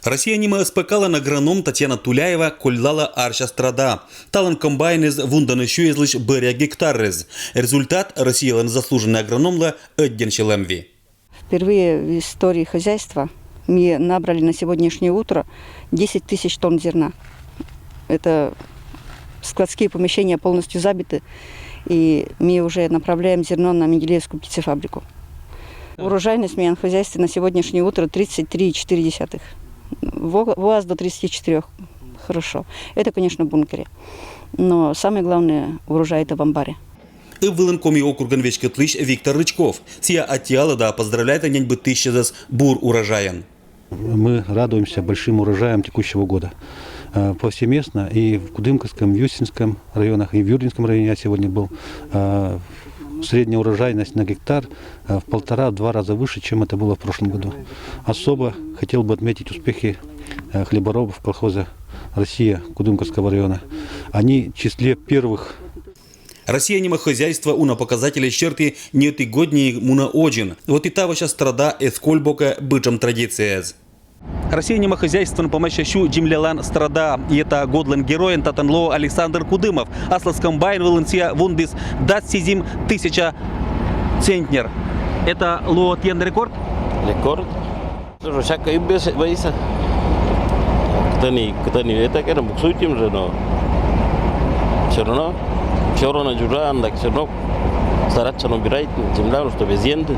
Росія німа спекала агроном Татьяна Туляева кольлала арша страда. Талан комбайнез вунданы шуезлыш быря гектаррез. Результат Россиялан заслуженный агрономла Эдденшелемви. Впервые в истории хозяйства мы набрали на сегодняшнее утро 10 тысяч тонн зерна. Это складские помещения полностью забиты, и мы уже направляем зерно на Менделеевскую птицефабрику. Урожайность в моем хозяйстве на сегодняшнее утро 33,4. ВОАЗ до 34. Хорошо. Это, конечно, в бункере. Но самое главное, урожай это в амбаре. И в Виленкомі округан вечкатлыш Виктор Рычков. Сия отъяла да поздравляет нянь бы тысяча за бур урожаян. Мы радуемся большим урожаям текущего года. Повсеместно и в Кудымкарском, в Юстинском районах, и в Юринском районе я сегодня был. Средняя урожайность на гектар в 1,5-2 раза выше, чем это было в прошлом году. Особо хотел бы отметить успехи хлеборобов колхоза «Россия» Кудымкарского района. Они в числе первых. Россия нима хозяйства уна показателя черты не ты годнее муна один. Вот и та ваша страда эскольбока бычам традициез. Россия нима хозяйства на помощью Джимлялан страда. И это годлен героин Татанло Александр Кудымов. Аслас комбайн Валенсия вундис дат сизим 1000 центнер. Это ло тен рекорд? Рекорд? Слушай, всяко и без боится. Кто не это, конечно, буксуем же, но все равно джуран, так все равно стараться набирать земля, что без енды.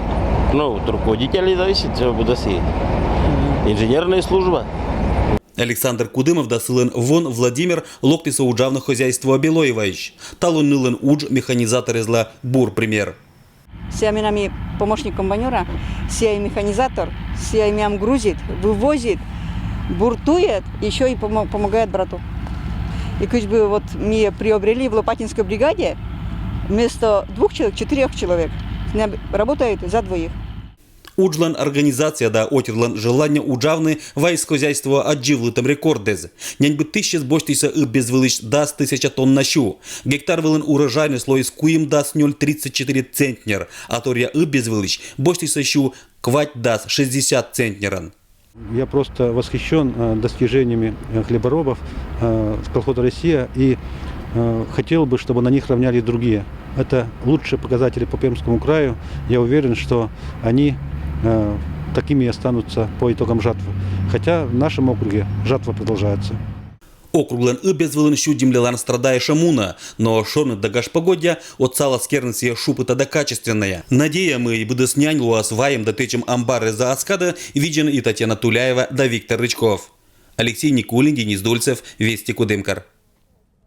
Ну, от руководителей зависит, все будет си. Инженерная служба. Александр Кудымов да сылен вон Владимир локтиса уджавно хозяйство Белоевич. Талон нылен удж механизатор изла бур пример. Сия минами помощник комбайнера, сия и механизатор, сия имям грузит, вывозит, буртует, еще и помогает брату. И как бы вот мы приобрели в Лопатинской бригаде вместо 2 человек 4 человек. Работает за 2. Уджлан организация да отерлан желание уджавны войскозяйство отживлытым рекордез. Нянь бы 1000 сбочтися и безвылыш даст 1000 тонн на щу. Гектар вылын урожайный слой с куим даст 0,34 центнер, а торья и безвылыш бочтися щу квать даст 60 центнеран. Я просто восхищен достижениями хлеборобов с колхоза «Россия» и хотел бы, чтобы на них равнялись другие. Это лучшие показатели по Пермскому краю. Я уверен, что они такими и останутся по итогам жатвы. Хотя в нашем округе жатва продолжается. Округлен и безвылын щу Джимлялан страдая шамуна, но шорны дагаш погодя от сала скернсия шупыта да качественная. Надея мы и буду снянь луас ваем да тычем амбары за аскада виден и Татьяна Туляева да Виктор Рычков. Алексей Никулин, Денис Дульцев, Вести Кудымкар.